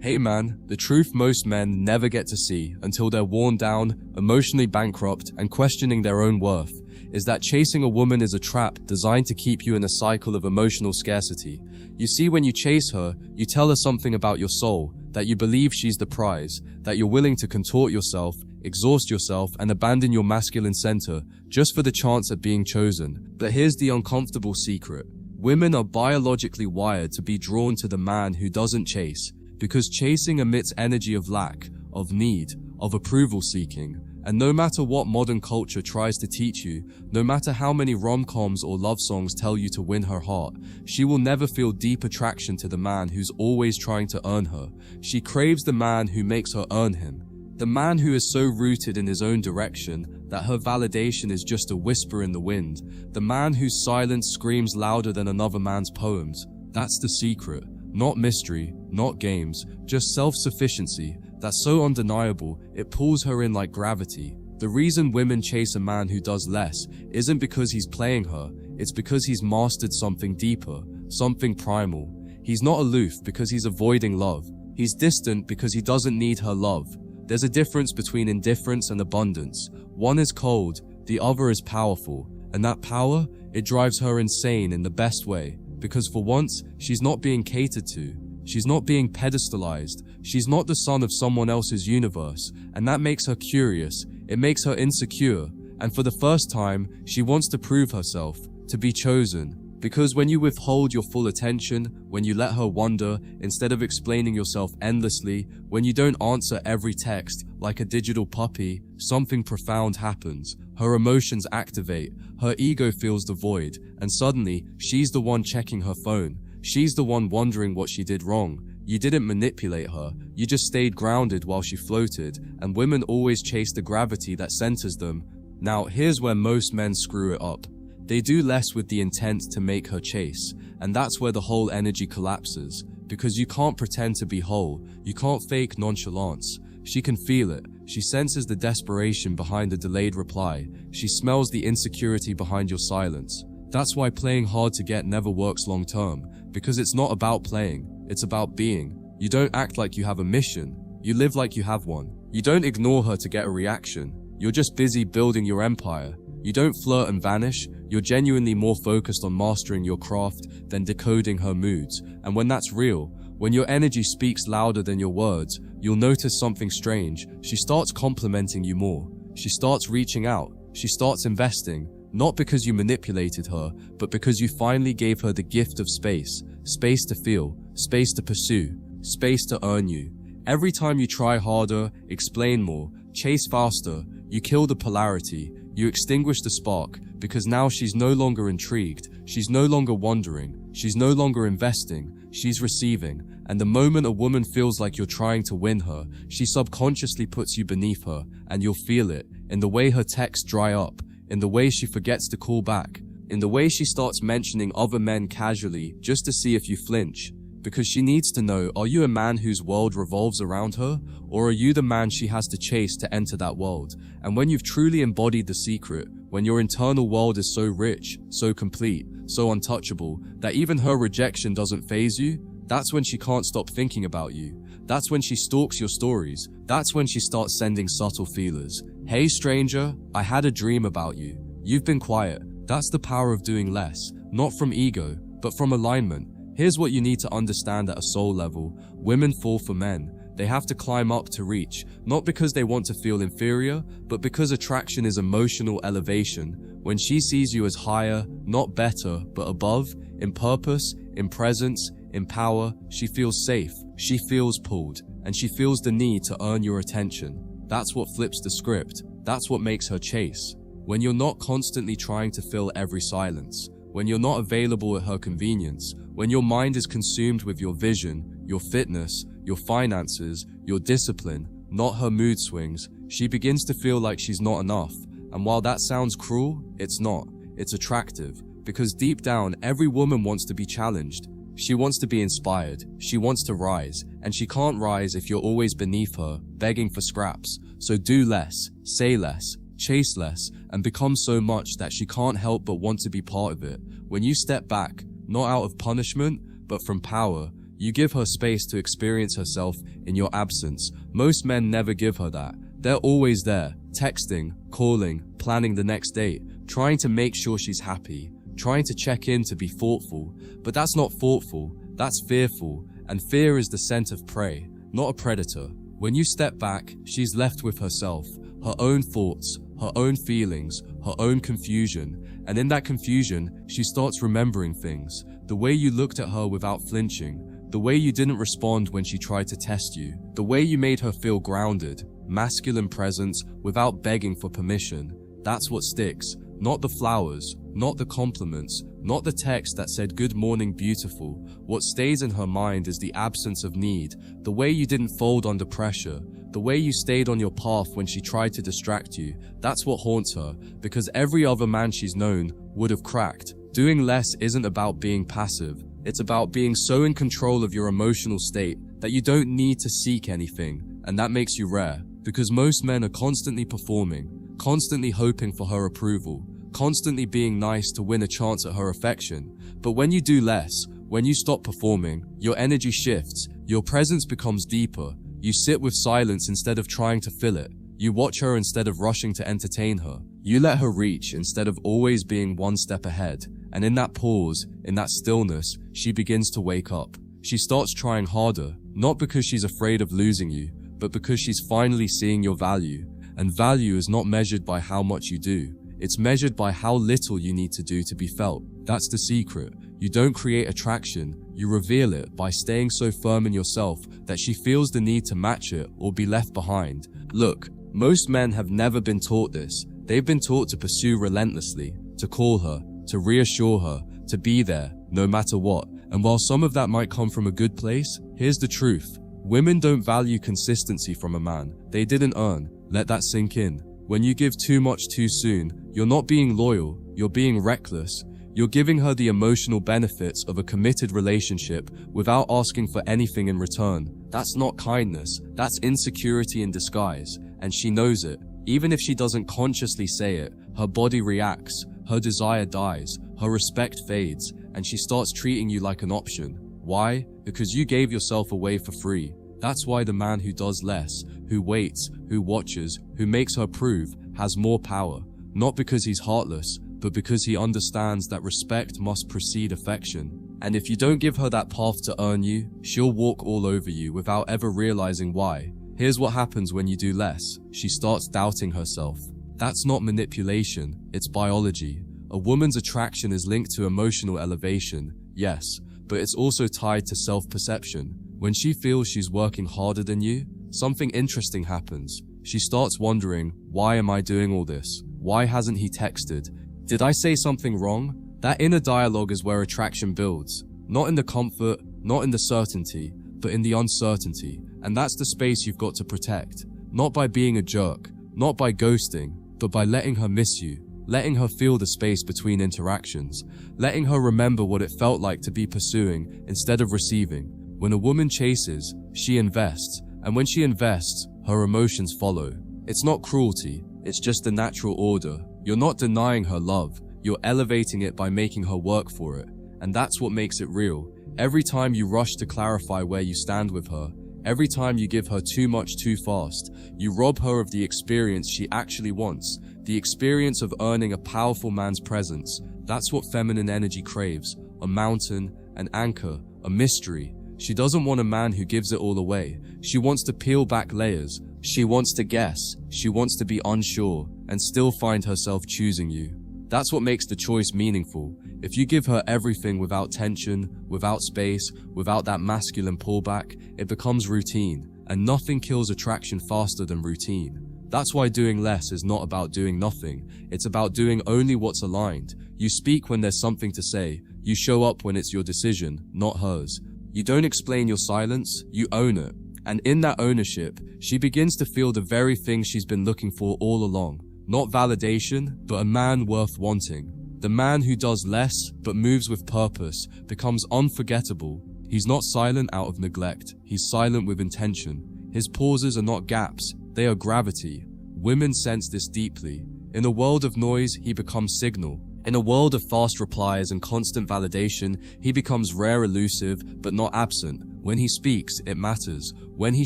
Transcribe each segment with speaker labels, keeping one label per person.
Speaker 1: Hey man, the truth most men never get to see until they're worn down, emotionally bankrupt, and questioning their own worth, is that chasing a woman is a trap designed to keep you in a cycle of emotional scarcity. You see, when you chase her, you tell her something about your soul, that you believe she's the prize, that you're willing to contort yourself, exhaust yourself, and abandon your masculine center just for the chance at being chosen. But here's the uncomfortable secret. Women are biologically wired to be drawn to the man who doesn't chase, because chasing emits energy of lack, of need, of approval seeking. And no matter what modern culture tries to teach you, no matter how many rom-coms or love songs tell you to win her heart, she will never feel deep attraction to the man who's always trying to earn her. She craves the man who makes her earn him. The man who is so rooted in his own direction that her validation is just a whisper in the wind. The man whose silence screams louder than another man's poems. That's the secret. Not mystery, not games, just self-sufficiency that's so undeniable it pulls her in like gravity. The reason women chase a man who does less isn't because he's playing her, it's because he's mastered something deeper, something primal. He's not aloof because he's avoiding love. He's distant because he doesn't need her love. There's a difference between indifference and abundance. One is cold, the other is powerful. And that power, it drives her insane in the best way. Because for once, she's not being catered to. She's not being pedestalized. She's not the son of someone else's universe. And that makes her curious. It makes her insecure. And for the first time, she wants to prove herself, to be chosen. Because when you withhold your full attention, when you let her wander, instead of explaining yourself endlessly, when you don't answer every text like a digital puppy, something profound happens. Her emotions activate, her ego feels the void, and suddenly, she's the one checking her phone. She's the one wondering what she did wrong. You didn't manipulate her, you just stayed grounded while she floated, and women always chase the gravity that centers them. Now, here's where most men screw it up. They do less with the intent to make her chase, and that's where the whole energy collapses. Because you can't pretend to be whole, you can't fake nonchalance. She can feel it. She senses the desperation behind the delayed reply. She smells the insecurity behind your silence. That's why playing hard to get never works long term, because it's not about playing, it's about being. You don't act like you have a mission, you live like you have one. You don't ignore her to get a reaction, you're just busy building your empire. You don't flirt and vanish, you're genuinely more focused on mastering your craft than decoding her moods. And when that's real, when your energy speaks louder than your words, you'll notice something strange. She starts complimenting you more. She starts reaching out. She starts investing, not because you manipulated her, but because you finally gave her the gift of space. Space to feel, space to pursue, space to earn you. Every time you try harder, explain more, chase faster, you kill the polarity. You extinguish the spark, because now she's no longer intrigued, she's no longer wondering, she's no longer investing, she's receiving. And the moment a woman feels like you're trying to win her, she subconsciously puts you beneath her, and you'll feel it, in the way her texts dry up, in the way she forgets to call back, in the way she starts mentioning other men casually, just to see if you flinch. Because she needs to know, are you a man whose world revolves around her? Or are you the man she has to chase to enter that world? And when you've truly embodied the secret, when your internal world is so rich, so complete, so untouchable, that even her rejection doesn't faze you, that's when she can't stop thinking about you. That's when she stalks your stories. That's when she starts sending subtle feelers. Hey stranger, I had a dream about you. You've been quiet. That's the power of doing less, not from ego, but from alignment. Here's what you need to understand at a soul level. Women fall for men. They have to climb up to reach, not because they want to feel inferior, but because attraction is emotional elevation. When she sees you as higher, not better, but above, in purpose, in presence, in power, she feels safe, she feels pulled, and she feels the need to earn your attention. That's what flips the script. That's what makes her chase. When you're not constantly trying to fill every silence, when you're not available at her convenience, when your mind is consumed with your vision, your fitness, your finances, your discipline, not her mood swings, she begins to feel like she's not enough. And while that sounds cruel, it's not. It's attractive. Because deep down, every woman wants to be challenged. She wants to be inspired. She wants to rise. And she can't rise if you're always beneath her, begging for scraps. So do less, say less, chase less, and become so much that she can't help but want to be part of it. When you step back, not out of punishment, but from power, You give her space to experience herself in your absence. Most men never give her that. They're always there, texting, calling, planning the next date, trying to make sure she's happy, trying to check in to be thoughtful. But that's not thoughtful, that's fearful, and fear is the scent of prey, not a predator. When you step back, she's left with herself, her own thoughts, her own feelings, her own confusion, and in that confusion, she starts remembering things. The way you looked at her without flinching, the way you didn't respond when she tried to test you, the way you made her feel grounded, masculine presence without begging for permission. That's what sticks, not the flowers, not the compliments, not the text that said good morning beautiful. What stays in her mind is the absence of need, the way you didn't fold under pressure, the way you stayed on your path when she tried to distract you. That's what haunts her, because every other man she's known would have cracked. Doing less isn't about being passive. It's about being so in control of your emotional state that you don't need to seek anything, and that makes you rare, because most men are constantly performing, constantly hoping for her approval, constantly being nice to win a chance at her affection. But when you do less, when you stop performing, your energy shifts, your presence becomes deeper, you sit with silence instead of trying to fill it, you watch her instead of rushing to entertain her, you let her reach instead of always being one step ahead. And in that pause, in that stillness, she begins to wake up. She starts trying harder, not because she's afraid of losing you, but because she's finally seeing your value. And value is not measured by how much you do. It's measured by how little you need to do to be felt. That's the secret. You don't create attraction, you reveal it by staying so firm in yourself that she feels the need to match it or be left behind. Look, most men have never been taught this. They've been taught to pursue relentlessly, to call her, to reassure her, to be there, no matter what. And while some of that might come from a good place, here's the truth. Women don't value consistency from a man they didn't earn. Let that sink in. When you give too much too soon, you're not being loyal, you're being reckless. You're giving her the emotional benefits of a committed relationship without asking for anything in return. That's not kindness, that's insecurity in disguise, and she knows it. Even if she doesn't consciously say it, her body reacts, her desire dies, her respect fades, and she starts treating you like an option. Why? Because you gave yourself away for free. That's why the man who does less, who waits, who watches, who makes her prove, has more power. Not because he's heartless, but because he understands that respect must precede affection. And if you don't give her that path to earn you, she'll walk all over you without ever realizing why. Here's what happens when you do less. She starts doubting herself. That's not manipulation, it's biology. A woman's attraction is linked to emotional elevation, yes, but it's also tied to self-perception. When she feels she's working harder than you, something interesting happens. She starts wondering, why am I doing all this? Why hasn't he texted? Did I say something wrong? That inner dialogue is where attraction builds. Not in the comfort, not in the certainty, but in the uncertainty. And that's the space you've got to protect. Not by being a jerk, not by ghosting, but by letting her miss you. Letting her feel the space between interactions. Letting her remember what it felt like to be pursuing instead of receiving. When a woman chases, she invests. And when she invests, her emotions follow. It's not cruelty, it's just the natural order. You're not denying her love, you're elevating it by making her work for it. And that's what makes it real. Every time you rush to clarify where you stand with her, every time you give her too much too fast, you rob her of the experience she actually wants, the experience of earning a powerful man's presence. That's what feminine energy craves, a mountain, an anchor, a mystery. She doesn't want a man who gives it all away. She wants to peel back layers. She wants to guess. She wants to be unsure and still find herself choosing you. That's what makes the choice meaningful. If you give her everything without tension, without space, without that masculine pullback, it becomes routine, and nothing kills attraction faster than routine. That's why doing less is not about doing nothing. It's about doing only what's aligned. You speak when there's something to say. You show up when it's your decision, not hers. You don't explain your silence, you own it. And in that ownership, she begins to feel the very thing she's been looking for all along. Not validation, but a man worth wanting. The man who does less, but moves with purpose, becomes unforgettable. He's not silent out of neglect, he's silent with intention. His pauses are not gaps, they are gravity. Women sense this deeply. In a world of noise, he becomes signal. In a world of fast replies and constant validation, he becomes rare, elusive, but not absent. When he speaks, it matters. When he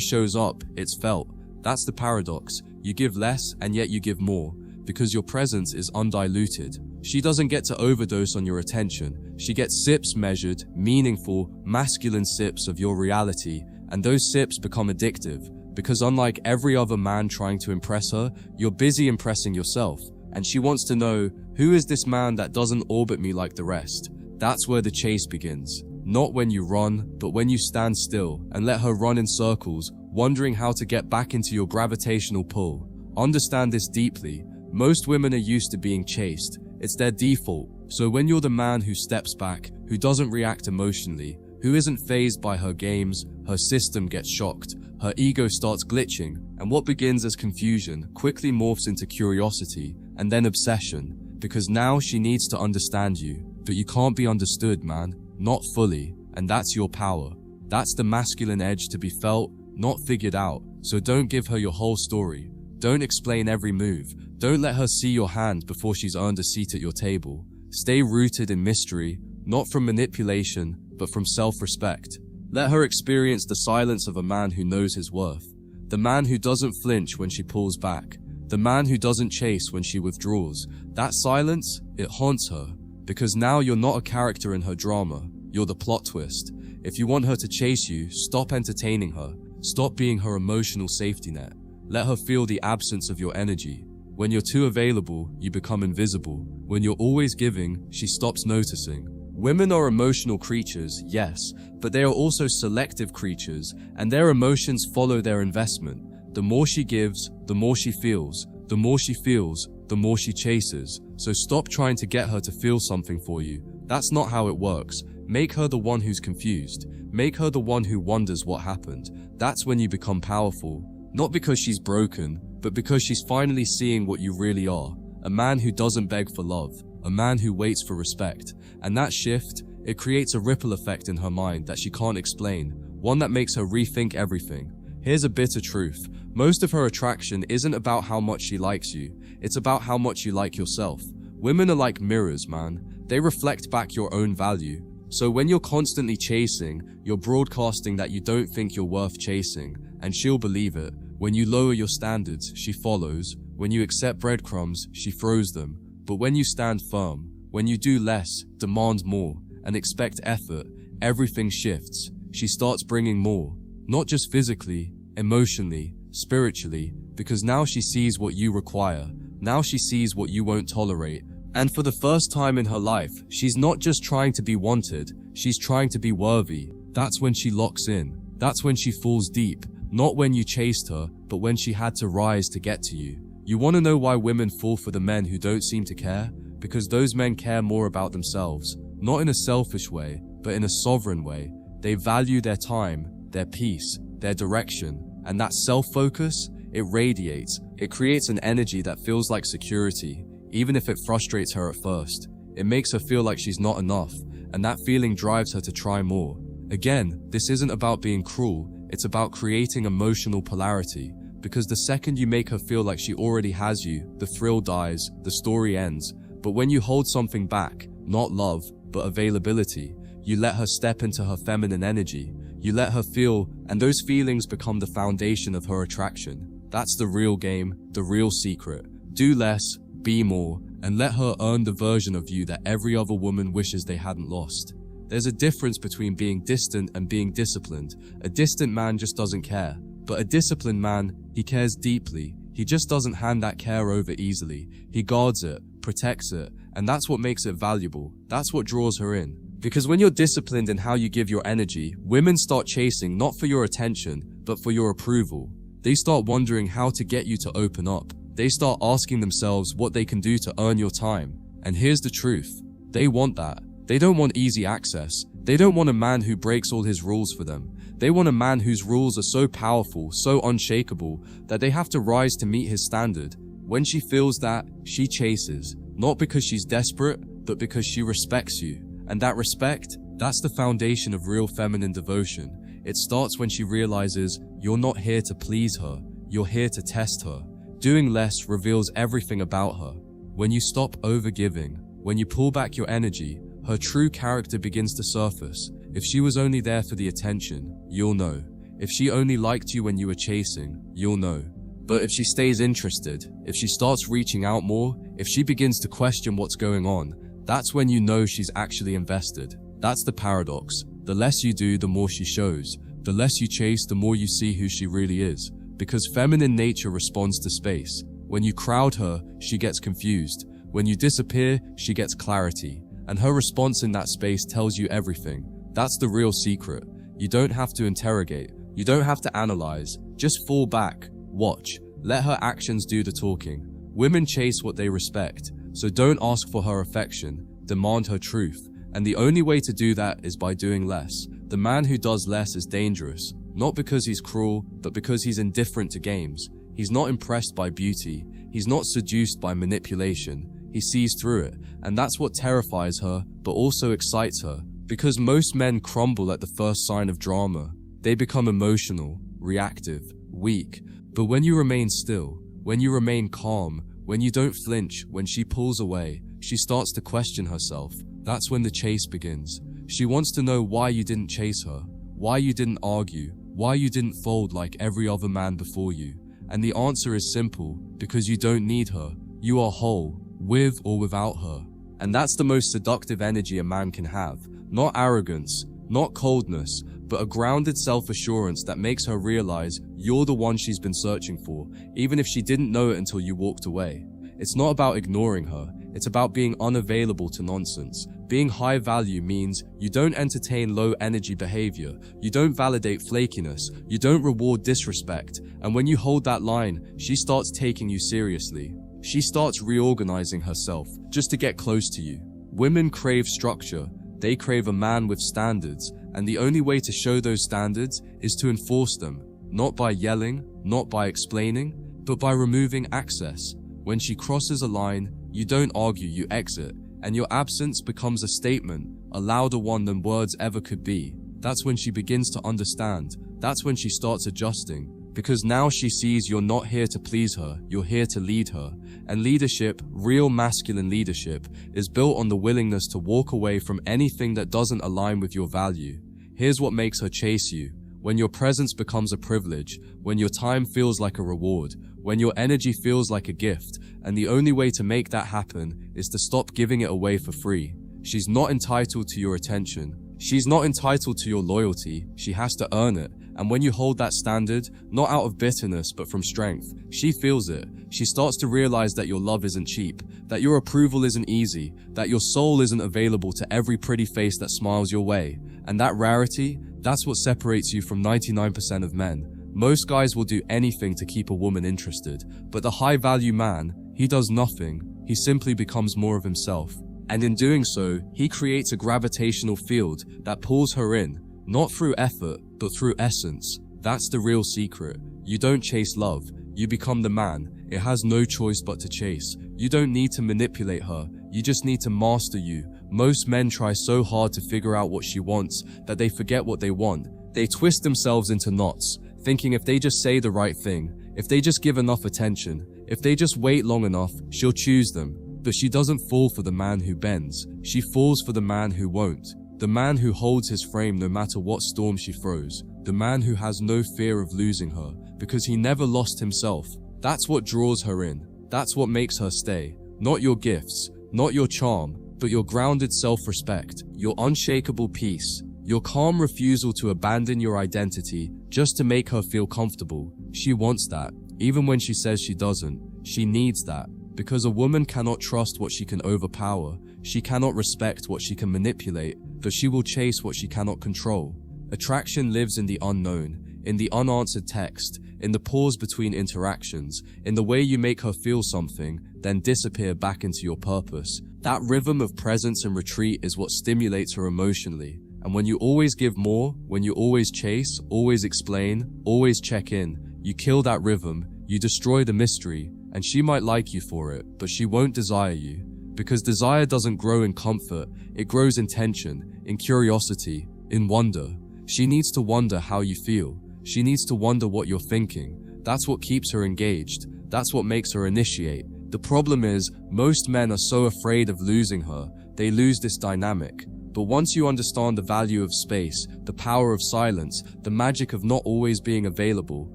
Speaker 1: shows up, it's felt. That's the paradox. You give less, and yet you give more, because your presence is undiluted. She doesn't get to overdose on your attention. She gets sips measured, meaningful, masculine sips of your reality, and those sips become addictive, because unlike every other man trying to impress her, you're busy impressing yourself. And she wants to know, who is this man that doesn't orbit me like the rest? That's where the chase begins. Not when you run, but when you stand still and let her run in circles, wondering how to get back into your gravitational pull. Understand this deeply. Most women are used to being chased. It's their default. So when you're the man who steps back, who doesn't react emotionally, who isn't fazed by her games, her system gets shocked, her ego starts glitching, and what begins as confusion quickly morphs into curiosity and then obsession, because now she needs to understand you. But you can't be understood, man. Not fully. And that's your power. That's the masculine edge to be felt, not figured out. So don't give her your whole story. Don't explain every move. Don't let her see your hand before she's earned a seat at your table. Stay rooted in mystery, not from manipulation, but from self-respect. Let her experience the silence of a man who knows his worth. The man who doesn't flinch when she pulls back. The man who doesn't chase when she withdraws. That silence, it haunts her. Because now you're not a character in her drama. You're the plot twist. If you want her to chase you, stop entertaining her. Stop being her emotional safety net. Let her feel the absence of your energy. When you're too available, you become invisible. When you're always giving, she stops noticing. Women are emotional creatures, yes, but they are also selective creatures, and their emotions follow their investment. The more she gives, the more she feels. The more she feels, the more she chases. So stop trying to get her to feel something for you. That's not how it works. Make her the one who's confused. Make her the one who wonders what happened. That's when you become powerful. Not because she's broken, but because she's finally seeing what you really are. A man who doesn't beg for love. A man who waits for respect. And that shift, it creates a ripple effect in her mind that she can't explain. One that makes her rethink everything. Here's a bitter truth. Most of her attraction isn't about how much she likes you. It's about how much you like yourself. Women are like mirrors, man. They reflect back your own value. So when you're constantly chasing, you're broadcasting that you don't think you're worth chasing, and she'll believe it. When you lower your standards, she follows. When you accept breadcrumbs, she throws them. But when you stand firm, when you do less, demand more, and expect effort, everything shifts. She starts bringing more. Not just physically, emotionally, spiritually, because now she sees what you require. Now she sees what you won't tolerate. And for the first time in her life, she's not just trying to be wanted, she's trying to be worthy. That's when she locks in. That's when she falls deep. Not when you chased her, but when she had to rise to get to you. You want to know why women fall for the men who don't seem to care? Because those men care more about themselves. Not in a selfish way, but in a sovereign way. They value their time, their peace, their direction. And that self-focus, it radiates. It creates an energy that feels like security, even if it frustrates her at first. It makes her feel like she's not enough, and that feeling drives her to try more. Again, this isn't about being cruel, it's about creating emotional polarity. Because the second you make her feel like she already has you, the thrill dies, the story ends. But when you hold something back, not love, but availability, you let her step into her feminine energy. You let her feel, and those feelings become the foundation of her attraction. That's the real game, the real secret. Do less, be more, and let her earn the version of you that every other woman wishes they hadn't lost. There's a difference between being distant and being disciplined. A distant man just doesn't care. But a disciplined man, he cares deeply. He just doesn't hand that care over easily. He guards it, protects it, and that's what makes it valuable. That's what draws her in. Because when you're disciplined in how you give your energy, women start chasing not for your attention, but for your approval. They start wondering how to get you to open up. They start asking themselves what they can do to earn your time. And here's the truth. They want that. They don't want easy access. They don't want a man who breaks all his rules for them. They want a man whose rules are so powerful, so unshakable, that they have to rise to meet his standard. When she feels that, she chases. Not because she's desperate, but because she respects you. And that respect, that's the foundation of real feminine devotion. It starts when she realizes you're not here to please her, you're here to test her. Doing less reveals everything about her. When you stop overgiving, When you pull back your energy, her true character begins to surface. If she was only there for the attention, you'll know. If she only liked you when you were chasing, you'll know. But if she stays interested, if she starts reaching out more, if she begins to question what's going on, that's when you know she's actually invested. That's the paradox. The less you do, the more she shows. The less you chase, the more you see who she really is. Because feminine nature responds to space. When you crowd her, she gets confused. When you disappear, she gets clarity. And her response in that space tells you everything. That's the real secret. You don't have to interrogate. You don't have to analyze. Just fall back. Watch. Let her actions do the talking. Women chase what they respect. So don't ask for her affection. Demand her truth. And the only way to do that is by doing less. The man who does less is dangerous. Not because he's cruel, but because he's indifferent to games. He's not impressed by beauty. He's not seduced by manipulation. He sees through it. And that's what terrifies her, but also excites her. Because most men crumble at the first sign of drama. They become emotional, reactive, weak. But when you remain still, when you remain calm, when you don't flinch, when she pulls away, she starts to question herself. That's when the chase begins. She wants to know why you didn't chase her, why you didn't argue, why you didn't fold like every other man before you. And the answer is simple, because you don't need her. You are whole, with or without her. And that's the most seductive energy a man can have. Not arrogance, not coldness, but a grounded self-assurance that makes her realize you're the one she's been searching for, even if she didn't know it until you walked away. It's not about ignoring her, it's about being unavailable to nonsense. Being high value means you don't entertain low energy behavior, you don't validate flakiness, you don't reward disrespect, and when you hold that line, she starts taking you seriously. She starts reorganizing herself just to get close to you. Women crave structure, they crave a man with standards, and the only way to show those standards is to enforce them, not by yelling, not by explaining, but by removing access. When she crosses a line, you don't argue, you exit, and your absence becomes a statement, a louder one than words ever could be. That's when she begins to understand. That's when she starts adjusting. Because now she sees you're not here to please her, you're here to lead her. And leadership, real masculine leadership, is built on the willingness to walk away from anything that doesn't align with your value. Here's what makes her chase you. When your presence becomes a privilege, when your time feels like a reward, when your energy feels like a gift, and the only way to make that happen is to stop giving it away for free. She's not entitled to your attention. She's not entitled to your loyalty. She has to earn it. And when you hold that standard, not out of bitterness but from strength, she feels it. She starts to realize that your love isn't cheap, that your approval isn't easy, that your soul isn't available to every pretty face that smiles your way. And that rarity, that's what separates you from 99% of men. Most guys will do anything to keep a woman interested, but the high-value man, he does nothing. He simply becomes more of himself. And in doing so, he creates a gravitational field that pulls her in, not through effort, but through essence. That's the real secret. You don't chase love, you become the man. It has no choice but to chase. You don't need to manipulate her, you just need to master you. Most men try so hard to figure out what she wants that they forget what they want. They twist themselves into knots, thinking if they just say the right thing, if they just give enough attention, if they just wait long enough, she'll choose them. But she doesn't fall for the man who bends. She falls for the man who won't. The man who holds his frame no matter what storm she throws. The man who has no fear of losing her because he never lost himself. That's what draws her in. That's what makes her stay. Not your gifts, not your charm, but your grounded self-respect, your unshakable peace, your calm refusal to abandon your identity just to make her feel comfortable. She wants that, even when she says she doesn't. She needs that, because a woman cannot trust what she can overpower. She cannot respect what she can manipulate, but she will chase what she cannot control. Attraction lives in the unknown, in the unanswered text, in the pause between interactions, in the way you make her feel something, then disappear back into your purpose. That rhythm of presence and retreat is what stimulates her emotionally. And when you always give more, when you always chase, always explain, always check in, you kill that rhythm, you destroy the mystery, and she might like you for it, but she won't desire you. Because desire doesn't grow in comfort, it grows in tension, in curiosity, in wonder. She needs to wonder how you feel. She needs to wonder what you're thinking. That's what keeps her engaged. That's what makes her initiate. The problem is, most men are so afraid of losing her, they lose this dynamic. But once you understand the value of space, the power of silence, the magic of not always being available,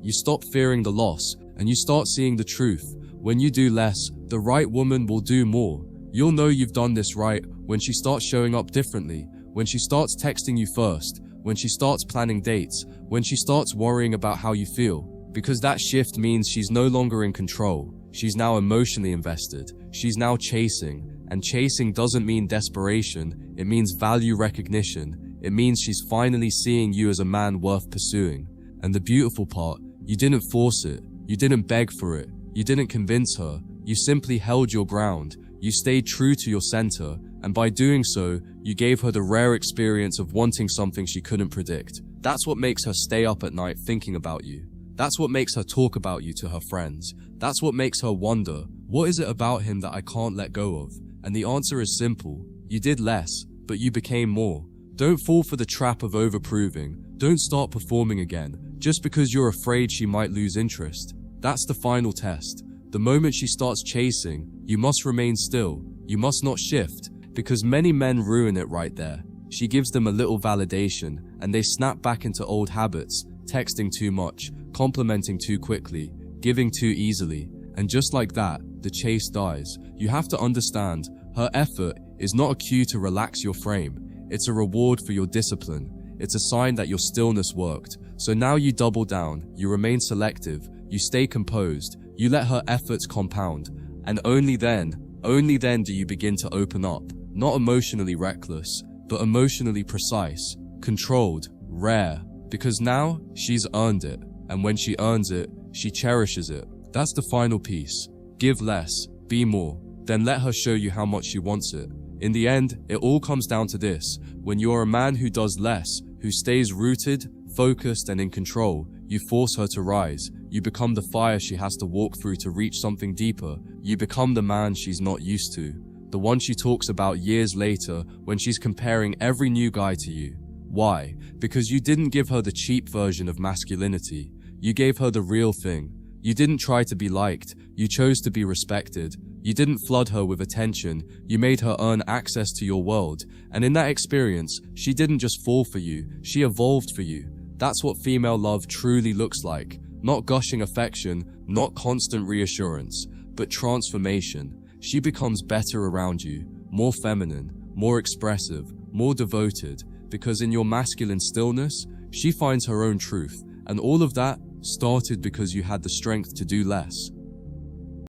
Speaker 1: you stop fearing the loss, and you start seeing the truth. When you do less, the right woman will do more. You'll know you've done this right when she starts showing up differently, when she starts texting you first, when she starts planning dates, when she starts worrying about how you feel. Because that shift means she's no longer in control. She's now emotionally invested. She's now chasing. And chasing doesn't mean desperation. It means value recognition. It means she's finally seeing you as a man worth pursuing. And the beautiful part, you didn't force it. You didn't beg for it. You didn't convince her. You simply held your ground. You stayed true to your center. And by doing so, you gave her the rare experience of wanting something she couldn't predict. That's what makes her stay up at night thinking about you. That's what makes her talk about you to her friends. That's what makes her wonder, what is it about him that I can't let go of? And the answer is simple. You did less, but you became more. Don't fall for the trap of overproving. Don't start performing again, just because you're afraid she might lose interest. That's the final test. The moment she starts chasing, you must remain still. You must not shift, because many men ruin it right there. She gives them a little validation, and they snap back into old habits, texting too much, complimenting too quickly, giving too easily. And just like that, the chase dies. You have to understand, her effort is not a cue to relax your frame. It's a reward for your discipline. It's a sign that your stillness worked. So now you double down, you remain selective, you stay composed, you let her efforts compound. And only then do you begin to open up. Not emotionally reckless, but emotionally precise, controlled, rare. Because now, she's earned it. And when she earns it, she cherishes it. That's the final piece. Give less, be more, then let her show you how much she wants it. In the end, it all comes down to this. When you're a man who does less, who stays rooted, focused, and in control, you force her to rise. You become the fire she has to walk through to reach something deeper. You become the man she's not used to. The one she talks about years later when she's comparing every new guy to you. Why? Because you didn't give her the cheap version of masculinity. You gave her the real thing. You didn't try to be liked. You chose to be respected. You didn't flood her with attention. You made her earn access to your world. And in that experience, she didn't just fall for you. She evolved for you. That's what female love truly looks like. Not gushing affection, not constant reassurance, but transformation. She becomes better around you, more feminine, more expressive, more devoted, because in your masculine stillness, she finds her own truth. And all of that started because you had the strength to do less.